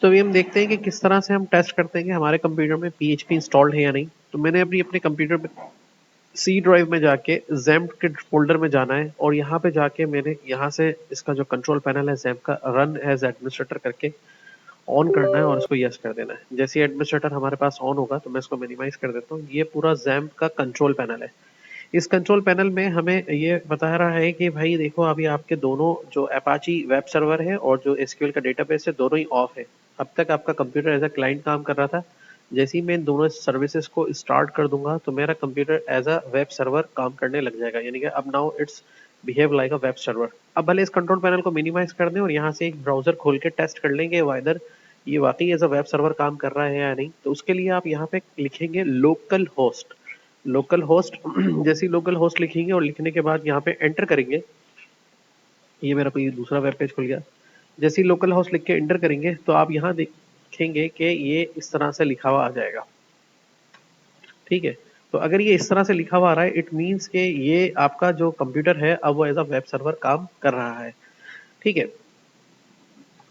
तो अभी हम देखते हैं कि किस तरह से हम टेस्ट करते हैं कि हमारे कंप्यूटर में PHP इंस्टॉल्ड है या नहीं। तो मैंने अपने कंप्यूटर में सी ड्राइव में जाके XAMPP के फोल्डर में जाना है और यहाँ पे जाके मैंने यहाँ से इसका जो कंट्रोल पैनल है XAMPP का रन एज एडमिनिस्ट्रेटर करके ऑन करना है और इसको यस कर देना है। जैसे ही एडमिनिस्ट्रेटर हमारे पास ऑन होगा तो मैं इसको मिनिमाइज कर देता हूँ। ये पूरा XAMPP का कंट्रोल पैनल है। इस कंट्रोल पैनल में हमें ये बता रहा है कि भाई देखो अभी आपके दोनों जो अपाची वेब सर्वर है और जो एसक्यूएल का डेटाबेस है दोनों ही ऑफ है। अब तक आपका कंप्यूटर एज अ क्लाइंट काम कर रहा था। जैसे ही मैं इन दोनों सर्विसेज को स्टार्ट कर दूंगा तो मेरा computer as a web server काम करने लग जाएगा, यानी कि अब now it's behave like a web server. अब भले इस कंट्रोल पैनल को मिनिमाइज कर दें और यहाँ से एक ब्राउजर खोल के टेस्ट कर लेंगे वाइदर ये वाकई एज अ वेब सर्वर काम कर रहा है या नहीं। तो उसके लिए आप यहाँ पे लिखेंगे लोकल होस्ट। लोकल होस्ट जैसे ही लोकल होस्ट लिखेंगे और लिखने के बाद यहाँ पे एंटर करेंगे, ये मेरा कोई दूसरा वेब पेज खुल गया। जैसे ही लोकल होस्ट लिख के एंटर करेंगे तो आप यहाँ देखेंगे कि ये इस तरह से लिखा हुआ आ जाएगा। ठीक है, तो अगर ये इस तरह से लिखा हुआ आ रहा है इट मीन्स कि ये आपका जो कंप्यूटर है अब वो एज अ वेब सर्वर काम कर रहा है। ठीक है,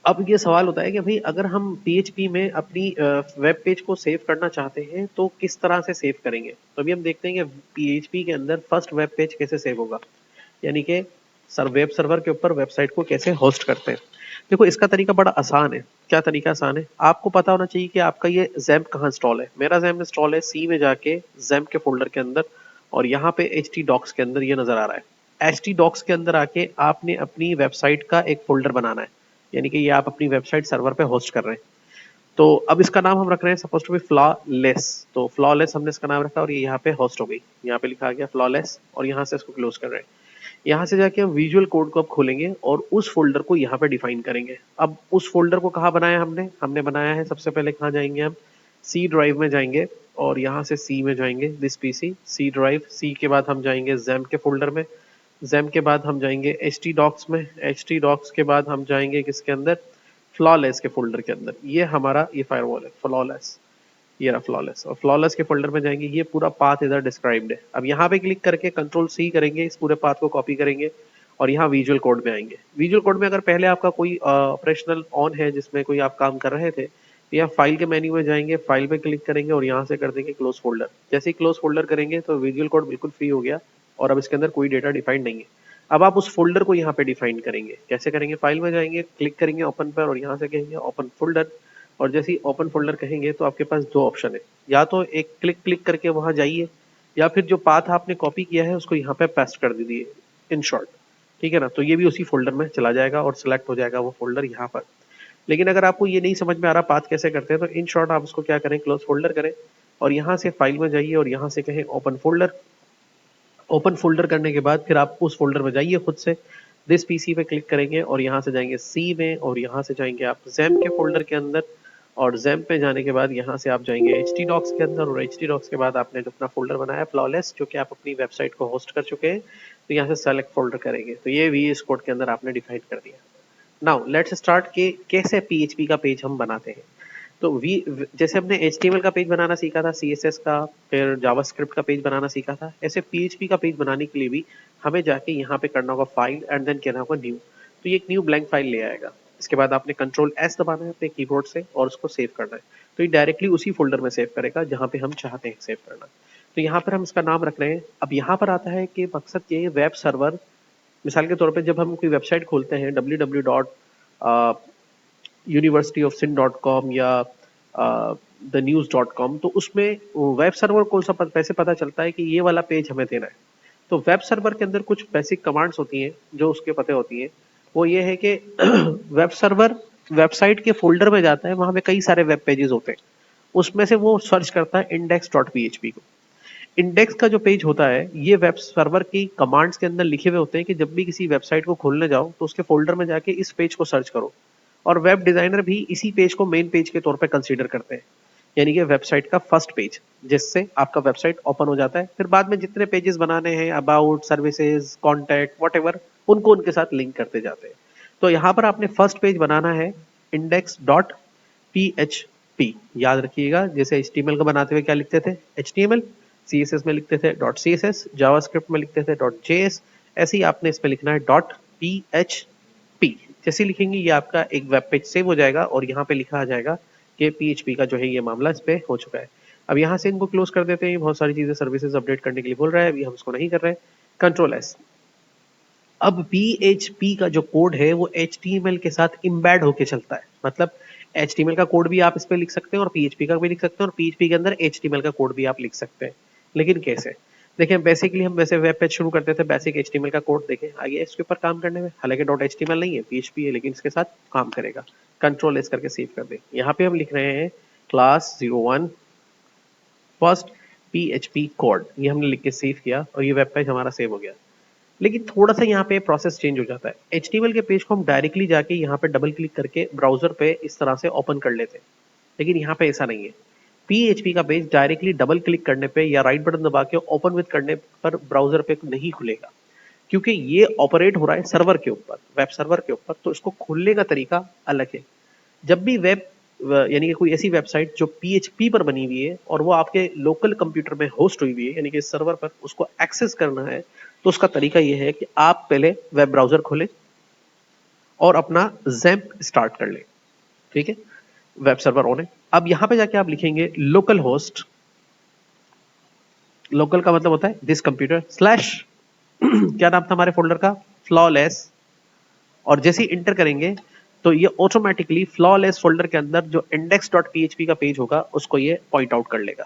अब ये सवाल होता है कि भाई अगर हम PHP में अपनी वेब पेज को सेव करना चाहते हैं तो किस तरह से सेव करेंगे। तो अभी हम देखते हैं कि PHP के अंदर फर्स्ट वेब पेज कैसे सेव होगा, यानी कि वेब सर्वर के ऊपर वेबसाइट को कैसे होस्ट करते हैं। देखो इसका तरीका बड़ा आसान है। क्या तरीका आसान है, आपको पता होना चाहिए कि आपका ये XAMPP कहाँ इंस्टॉल है। मेरा XAMPP इंस्टॉल है सी में जाके XAMPP के फोल्डर के अंदर और यहाँ पे htdocs के अंदर ये नजर आ रहा है। htdocs के अंदर आके आपने अपनी वेबसाइट का एक फोल्डर बनाना है, यानी कि ये आप अपनी वेबसाइट सर्वर पे होस्ट कर रहे हैं। तो अब इसका नाम हम रख रहे हैं सपोज टू बी फ्लॉलेस। तो फ्लॉलेस हमने इसका नाम रखा और ये यहाँ पे होस्ट हो गई, यहाँ पे लिखा गया फ्लॉलेस और यहाँ से इसको क्लोज कर रहे हैं। यहाँ से जाके हम विजुअल कोड को अब खोलेंगे और उस फोल्डर को यहाँ पे डिफाइन करेंगे। अब उस फोल्डर को कहाँ बनाया हमने हमने बनाया है, सबसे पहले कहाँ जाएंगे हम सी ड्राइव में जाएंगे और यहाँ से सी में जाएंगे दिस पीसी सी ड्राइव। सी के बाद हम जाएंगे XAMPP के फोल्डर में, XAMPP के बाद हम जाएंगे htdocs में, htdocs के बाद हम जाएंगे किसके अंदर फ्लॉलेस के फोल्डर के अंदर। ये हमारा ये फायरवॉल है फ्लॉलेस, ये रहा फ्लॉलेस और फ्लॉलेस के फोल्डर में जाएंगे। ये पूरा पाथ इधर डिस्क्राइब्ड है। अब यहाँ पे क्लिक करके कंट्रोल सी करेंगे, इस पूरे पाथ को कॉपी करेंगे और यहाँ विजुअल कोड में आएंगे। विजुअल कोड में अगर पहले आपका कोई ऑपरेशनल ऑन है जिसमें कोई आप काम कर रहे थे तो यहाँ फाइल के मेन्यू में जाएंगे, फाइल पे क्लिक करेंगे और यहाँ से कर देंगे क्लोज फोल्डर। जैसे ही क्लोज फोल्डर करेंगे तो विजुअल कोड बिल्कुल फ्री हो गया और अब इसके अंदर कोई डेटा डिफाइंड नहीं है। अब आप उस फोल्डर को यहाँ पे डिफाइन करेंगे। कैसे करेंगे, फाइल में जाएंगे, क्लिक करेंगे ओपन पर और यहाँ से कहेंगे ओपन फोल्डर और जैसे ही ओपन फोल्डर कहेंगे तो आपके पास दो ऑप्शन है, या तो एक क्लिक क्लिक करके वहां जाइए या फिर जो पाथ आपने कॉपी किया है उसको यहाँ पे पेस्ट कर दीजिए इन शॉर्ट। ठीक है ना, तो ये भी उसी फोल्डर में चला जाएगा और सिलेक्ट हो जाएगा वो फोल्डर यहाँ पर। लेकिन अगर आपको ये नहीं समझ में आ रहा पाथ कैसे करते हैं तो इन शॉर्ट आप उसको क्या करें, क्लोज फोल्डर करें और यहाँ से फाइल में जाइए और यहाँ से कहें ओपन फोल्डर। ओपन फोल्डर करने के बाद फिर आप उस फोल्डर में जाइए खुद से, दिस पीसी पे क्लिक करेंगे और यहाँ से जाएंगे सी में और यहाँ से जाएंगे आप XAMPP के फोल्डर के अंदर और XAMPP पे जाने के बाद यहाँ से आप जाएंगे htdocs के अंदर और htdocs के बाद आपने जो अपना फोल्डर बनाया फ्लॉलेस जो कि आप अपनी वेबसाइट को होस्ट कर चुके हैं तो यहाँ से सेलेक्ट फोल्डर करेंगे। तो ये VS कोड के अंदर आपने डिफाइन कर दिया। नाउ लेट्स स्टार्ट के कैसे PHP का पेज हम बनाते हैं। तो जैसे हमने HTML का पेज बनाना सीखा था, CSS का, फिर जावास्क्रिप्ट का पेज बनाना सीखा था, ऐसे PHP का पेज बनाने के लिए भी हमें जाके यहाँ पे करना होगा फाइल एंड देन कहना होगा न्यू। तो ये एक न्यू ब्लैंक फाइल ले आएगा। इसके बाद आपने कंट्रोल S दबाना है अपने कीबोर्ड से और उसको सेव करना है। तो ये डायरेक्टली उसी फोल्डर में सेव करेगा जहाँ पे हम चाहते हैं सेव करना। तो यहाँ पर हम इसका नाम रख रहे हैं। अब यहाँ पर आता है कि मकसद ये वेब सर्वर, मिसाल के तौर पर जब हम कोई वेबसाइट खोलते हैं www.universityofsin.com या thenews.com, तो उसमें वेब सर्वर कौन सा कैसे पता चलता है कि ये वाला पेज हमें देना है। तो वेब सर्वर के अंदर कुछ बेसिक कमांड्स होती हैं जो उसके पते होती हैं। वो ये है कि वेब सर्वर वेबसाइट के फोल्डर में जाता है, वहां पे कई सारे वेब पेजेस होते हैं, उसमें से वो सर्च करता है index.php को। इंडेक्स का जो पेज होता है ये वेब सर्वर की कमांड्स के अंदर लिखे हुए होते हैं कि जब भी किसी वेबसाइट को खोलने जाओ तो उसके फोल्डर में जाके इस पेज को सर्च करो। और वेब डिजाइनर भी इसी पेज को मेन पेज के तौर पे कंसीडर करते हैं, यानी कि वेबसाइट का फर्स्ट पेज जिससे आपका वेबसाइट ओपन हो जाता है। फिर बाद में जितने पेजेस बनाने हैं अबाउट, सर्विसेज, कॉन्टैक्ट, व्हाटएवर, उनको उनके साथ लिंक करते जाते हैं। तो यहाँ पर आपने फर्स्ट पेज बनाना है index.php। याद रखिएगा जैसे HTML का बनाते हुए क्या लिखते थे HTML, CSS में लिखते थे .css, जावास्क्रिप्ट में लिखते थे .js, ऐसे ही आपने इसमें लिखना है .php। जैसे लिखेंगे ये आपका एक वेब पेज सेव हो जाएगा और यहाँ पे लिखा आ जाएगा कि PHP का जो है ये मामला इस पे हो चुका है। अब यहाँ से इनको क्लोज कर देते हैं, बहुत सारी चीजें सर्विसेज अपडेट करने के लिए बोल रहा है, अभी हम इसको नहीं कर रहे हैं, कंट्रोल एस। अब PHP का जो कोड है वो HTML के साथ इम्बेड होके चलता है, मतलब HTML का कोड भी आप इस पे लिख सकते हैं और PHP का भी लिख सकते हैं और PHP के अंदर HTML का कोड भी आप लिख सकते हैं। लेकिन कैसे? देखिए बेसिकली हम वैसे वेब पेज शुरू करते थे बेसिक HTML का कोड, देखें आइए इसके ऊपर काम करने में, हालांकि .html नहीं है, PHP है, लेकिन इसके साथ काम करेगा। कंट्रोल एस करके सेव कर दें। यहाँ पे हम लिख रहे हैं क्लास 01 फर्स्ट PHP कोड, ये हमने लिख के सेव किया और ये वेब पेज हमारा सेव हो गया। लेकिन थोड़ा सा यहाँ पे प्रोसेस चेंज हो जाता है। HTML के पेज को हम डायरेक्टली जाके यहाँ पे डबल क्लिक करके ब्राउजर पे इस तरह से ओपन कर लेते हैं, लेकिन यहाँ पे ऐसा नहीं है। PHP का पेज डायरेक्टली डबल क्लिक करने पे या राइट बटन दबा के ओपन विद करने पर ब्राउजर पे नहीं खुलेगा, क्योंकि ये ऑपरेट हो रहा है सर्वर के ऊपर, वेब सर्वर के ऊपर, तो इसको खोलने का तरीका अलग है। जब भी वेब यानी कि कोई ऐसी वेबसाइट जो PHP पर बनी हुई है और वो आपके लोकल कंप्यूटर में होस्ट हुई हुई है, यानी कि सर्वर पर उसको एक्सेस करना है, तो उसका तरीका ये है कि आप पहले वेब ब्राउजर खोलें और अपना XAMPP स्टार्ट कर लें। ठीक है, वेब सर्वर ऑन है। अब यहां पे जाके आप लिखेंगे लोकल होस्ट, लोकल का मतलब होता है दिस कंप्यूटर स्लैश क्या नाम था हमारे फोल्डर का, फ्लॉलेस, और जैसे ही इंटर करेंगे तो ये ऑटोमेटिकली फ्लॉलेस फोल्डर के अंदर जो index.php का पेज होगा उसको ये पॉइंट आउट कर लेगा।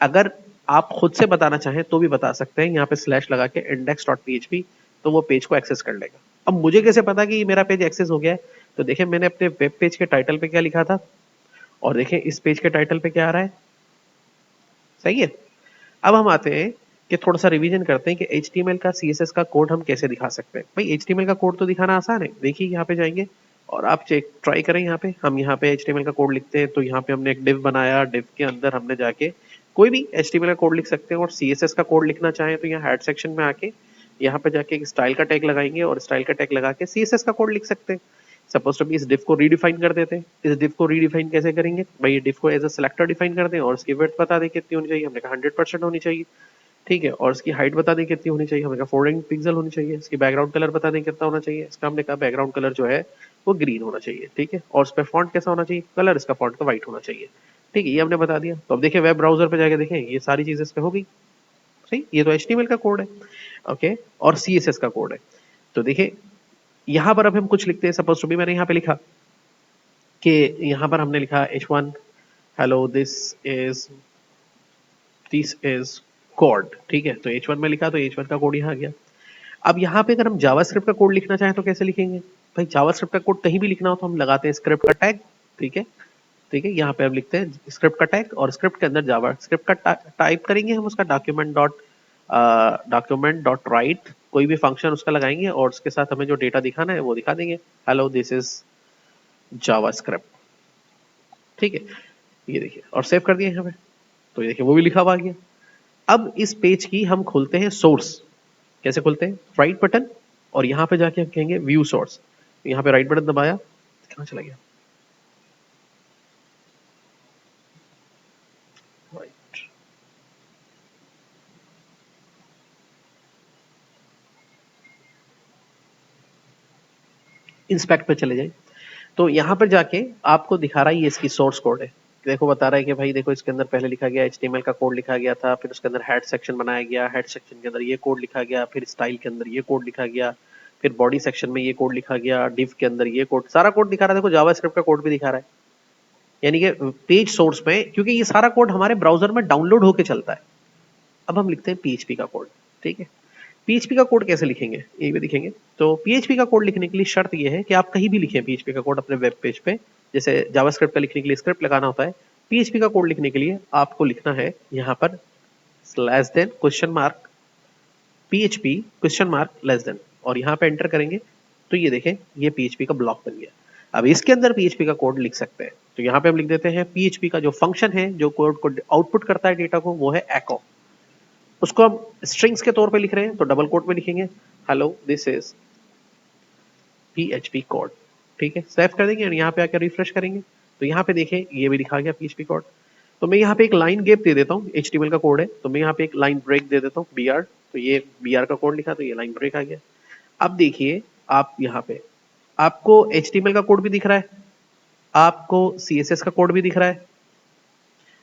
अगर आप खुद से बताना चाहें तो भी बता सकते हैं, यहाँ पे स्लैश लगा के index.php, तो वो पेज को एक्सेस कर लेगा। अब मुझे कैसे पता कि मेरा पेज एक्सेस हो गया है? तो देखिए मैंने अपने वेब पेज के टाइटल पे क्या लिखा था और देखिए इस पेज के टाइटल पे क्या आ रहा है। सही है। अब हम आते हैं कि थोड़ा सा रिवीजन करते हैं कि HTML का CSS का कोड हम कैसे दिखा सकते हैं। भाई HTML का कोड तो दिखाना आसान है, देखिए यहाँ पे जाएंगे और आप चेक ट्राई करें। यहाँ पे हम यहाँ पे HTML का कोड लिखते हैं, तो यहाँ पे हमने एक डिव बनाया, डिव के अंदर हमने जाके कोई भी HTML का कोड लिख सकते हैं, और CSS का कोड लिखना चाहें तो यहाँ हेड सेक्शन में आके यहाँ पे जाके एक स्टाइल का टैग लगाएंगे और स्टाइल का टैग लगा के CSS का कोड लिख सकते हैं। सपोज टू बी इस डिव को रीडिफाइन कर देते हैं। इस डिव को रीडिफाइन कैसे करेंगे भाई, ये डिव को एज अ सिलेक्टर डिफाइन कर दें और इसकी विड्थ बता दें कितनी होनी चाहिए, हमने कहा 100% होनी चाहिए। ठीक है, और इसकी हाइट बता दें कितनी होनी चाहिए, हमने कहा 400 पिक्सल होनी चाहिए। इसकी बैकग्राउंड कलर बता दें कितना होना चाहिए, इसका हमने कहा बैकग्राउंड कलर जो है वो ग्रीन होना चाहिए। ठीक है, और इस पे फॉन्ट कैसा होना चाहिए, कलर इसका फॉन्ट का व्हाइट होना चाहिए। ठीक है, ये हमने बता दिया। तो अब देखिए वेब ब्राउजर पे जाके देखें ये सारी चीजें इस पे हो गई। सही, ये तो HTML का कोड है। ओके, और CSS का कोड है। तो देखिए यहाँ पर अब हम कुछ लिखते हैं। सपोज टू बी मैंने यहाँ पे लिखा कि यहाँ पर हमने लिखा H1 hello this is code. ठीक है, तो H1 में लिखा तो H1 का कोड यहाँ आ गया। अब यहाँ पे अगर हम जावास्क्रिप्ट का कोड लिखना चाहें तो कैसे लिखेंगे भाई, जावास्क्रिप्ट का कोड कहीं भी लिखना हो तो हम लगाते हैं स्क्रिप्ट का टैग। ठीक है, ठीक है, यहाँ पे हम लिखते हैं स्क्रिप्ट का टैग और स्क्रिप्ट के अंदर जावास्क्रिप्ट का टाइप करेंगे हम, उसका डॉक्यूमेंट डॉट राइट, कोई भी फंक्शन उसका लगाएंगे और उसके साथ हमें जो डेटा दिखाना है वो दिखा देंगे, हेलो दिस इज जावास्क्रिप्ट। ठीक है, ये देखिए और सेव कर दिया यहाँ पे, तो ये देखिए वो भी लिखा हुआ आ गया। अब इस पेज की हम खोलते हैं सोर्स। कैसे खोलते हैं, राइट बटन और यहाँ पे जाके हम कहेंगे व्यू सोर्स, यहाँ पे राइट बटन दबाया, कहाँ चला गया, राइट, इंस्पेक्ट पे चले जाए। तो यहाँ पर जाके आपको दिखा रहा है ये इसकी सोर्स कोड है। देखो बता रहा है कि भाई देखो इसके अंदर पहले लिखा गया HTML का कोड लिखा गया था, फिर उसके अंदर हेड सेक्शन बनाया गया, हेड सेक्शन के अंदर ये कोड लिखा गया, फिर स्टाइल के अंदर ये कोड लिखा गया, फिर बॉडी सेक्शन में ये कोड लिखा गया, डिव के अंदर ये कोड, सारा कोड दिखा रहा है। देखो जावास्क्रिप्ट का कोड भी दिखा रहा है, यानी कि पेज सोर्स में, क्योंकि ये सारा कोड हमारे ब्राउजर में डाउनलोड होके चलता है। अब हम लिखते हैं PHP का कोड। ठीक है, PHP का कोड कैसे लिखेंगे ये भी दिखेंगे। तो PHP का कोड लिखने के लिए शर्त ये है कि आप कहीं भी लिखें PHP का कोड अपने वेब पेज पे, जैसे जावास्क्रिप्ट का लिखने के लिए स्क्रिप्ट लगाना होता है, PHP का कोड लिखने के लिए आपको लिखना है यहाँ पर slash then question mark PHP question mark less than, और यहाँ पे एंटर करेंगे तो ये देखें ये PHP का ब्लॉक बन गया। अब इसके अंदर PHP का कोड लिख सकते हैं, तो यहाँ पे हम लिख देते हैं PHP का जो फंक्शन है जो कोड को आउटपुट करता है डेटा को, वो है echo। उसको हम स्ट्रिंग्स के तौर पे लिख रहे हैं तो डबल कोट में लिखेंगे hello this is PHP code. ठीक है, सेव कर देंगे और यहाँ पे आकर रिफ्रेश करेंगे तो यहाँ पे देखें ये भी लिखा गया PHP कोड। तो मैं यहाँ पे एक लाइन गैप दे देता हूँ, HTML का कोड है तो मैं यहाँ पे एक लाइन ब्रेक दे देता हूँ BR, तो ये BR का कोड लिखा तो ये लाइन ब्रेक आ गया। अब देखिए आप यहाँ पे आपको HTML का कोड भी दिख रहा है, आपको CSS का कोड भी दिख रहा है,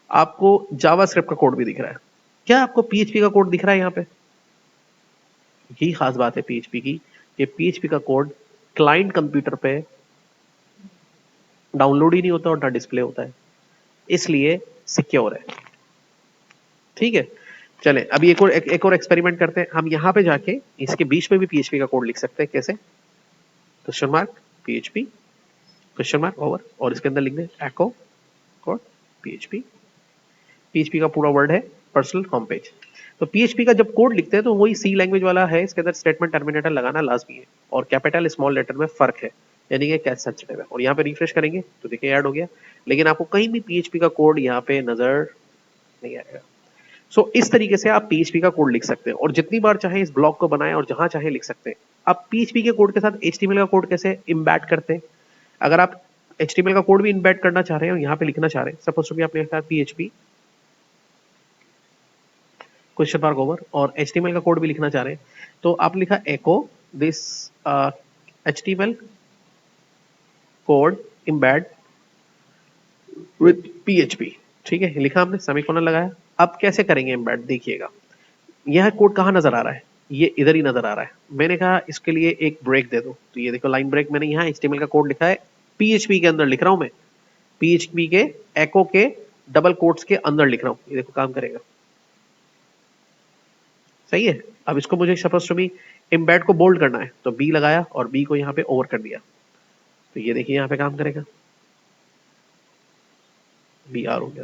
आपको जावास्क्रिप्ट का कोड भी दिख रहा है। क्या आपको PHP का कोड दिख रहा है यहाँ पे? यही खास बात है PHP की कि PHP का कोड क्लाइंट कंप्यूटर पे डाउनलोड ही नहीं होता और ना डिस्प्ले होता है, इसलिए सिक्योर है। ठीक है, चले अभी एक और एक्सपेरिमेंट करते हैं। हम यहाँ पे जाके इसके बीच में भी PHP का कोड लिख सकते हैं। कैसे? Question mark PHP question mark over, और इसके अंदर लिख दें एको कोड PHP का पूरा वर्ड है पर्सनल होम पेज। तो PHP का जब कोड लिखते हैं तो वही C लैंग्वेज वाला है, इसके अंदर स्टेटमेंट टर्मिनेटर लगाना लाजमी है और कैपिटल स्मॉल लेटर में फर्क है, यानी कि कैच सेंसिटिव है। और यहाँ पे रिफ्रेश करेंगे तो देखिए ऐड हो गया, लेकिन आपको कहीं भी PHP का कोड यहाँ पे नजर नहीं आएगा। सो इस तरीके से आप PHP का कोड लिख सकते हैं और जितनी बार चाहे इस ब्लॉक को बनाएं और जहां चाहे लिख सकते हैं। आप PHP के कोड के साथ HTML का कोड कैसे इम्बैड करते हैं? अगर आप HTML का कोड भी इम्बैड करना चाह रहे हैं और यहाँ पे लिखना चाह रहे हैं, सपोज टू बी आपने लिखा PHP क्वेश्चन मार्क ओवर और HTML का कोड भी लिखना चाह रहे हैं, तो आप लिखा echo this HTML code embed with PHP। ठीक है, लिखा हमने, सेमीकोलन लगाया। अब कैसे करेंगे इम्बैड, देखिएगा यह कोड कहाँ नजर आ रहा है, ये इधर ही नजर आ रहा है। मैंने कहा इसके लिए एक ब्रेक दे दो, तो ये देखो लाइन ब्रेक मैंने यहाँ HTML का कोड लिखा है, PHP के अंदर लिख रहा हूं मैं, PHP के एको के डबल कोट्स के अंदर लिख रहा हूं, ये देखो काम करेगा। सही है। अब इसको मुझे सपोज टू बी एम्बेड को बोल्ड करना है, तो बी लगाया और बी को यहाँ पे ओवर कर दिया, तो ये देखिए यहाँ पे काम करेगा, बी आर हो गया।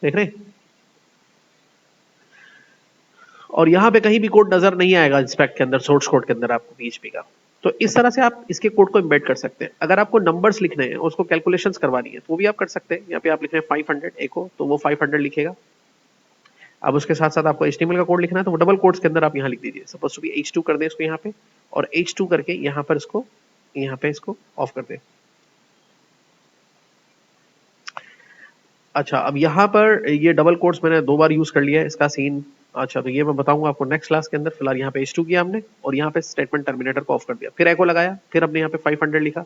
देख रहे हैं? और यहाँ पे कहीं भी कोड नजर नहीं आएगा इंस्पेक्ट के अंदर, सोर्स कोड के अंदर आपको PHP का। तो इस तरह से आप इसके कोड को एम्बेड कर सकते हैं। अगर आपको नंबर्स लिखने हैं, उसको कैलकुलेशंस करवानी है, तो वो भी आप कर सकते हैं। यहाँ पे आप लिख रहे हैं 500 एको, तो वो 500 लिखेगा। अब उसके साथ साथ आपको HTML का कोड लिखना है, तो वो डबल कोट्स के अंदर आप यहाँ लिख दीजिए, सपोज टू बी H2 कर दें इसको यहाँ पे, और H2 करके यहाँ पर इसको यहाँ पे इसको ऑफ कर दें। अच्छा, अब यहाँ पर ये डबल कोट्स मैंने 2 बार यूज कर लिया है, इसका सीन अच्छा तो ये मैं बताऊंगा आपको नेक्स्ट क्लास के अंदर। फिलहाल यहाँ पे H2 किया हमने और यहाँ पे स्टेटमेंट टर्मिनेटर को ऑफ कर दिया, फिर एको लगाया, फिर हमने यहाँ पे 500 लिखा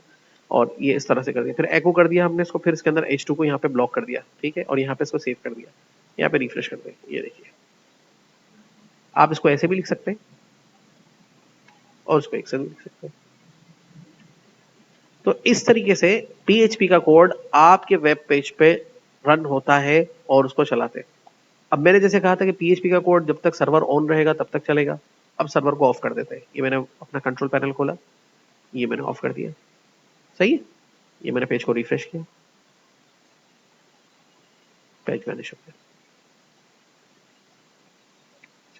और ये इस तरह से कर दिया, फिर एको कर दिया हमने इसको, फिर इसके अंदर H2 को यहाँ पे ब्लॉक कर दिया। ठीक है, और यहाँ पे इसको सेव कर दिया, यहाँ पे रिफ्रेश कर दें, ये देखिए। आप इसको ऐसे भी लिख सकते हैं और इसको एक से भी लिख सकते हैं। तो इस तरीके से PHP का कोड आपके वेब पेज पे रन होता है और उसको चलाते हैं। अब मैंने जैसे कहा था कि PHP का कोड जब तक सर्वर ऑन रहेगा तब तक चलेगा। अब सर्वर को ऑफ कर देते हैं। ये मैंने अपना कंट्रोल पैनल खोला, ये मैंने ऑफ कर दिया। सही है, ये मैंने पेज को रिफ्रेश किया, पेज वैनिश हो गया।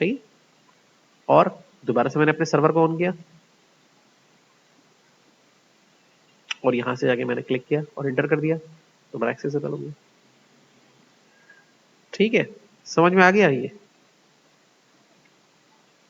सही, और दोबारा से मैंने अपने सर्वर को ऑन किया और यहां से जाके मैंने क्लिक किया और एंटर कर दिया, दोबारा एक्सेसिबल हो गया। ठीक है, समझ में आ गया ये?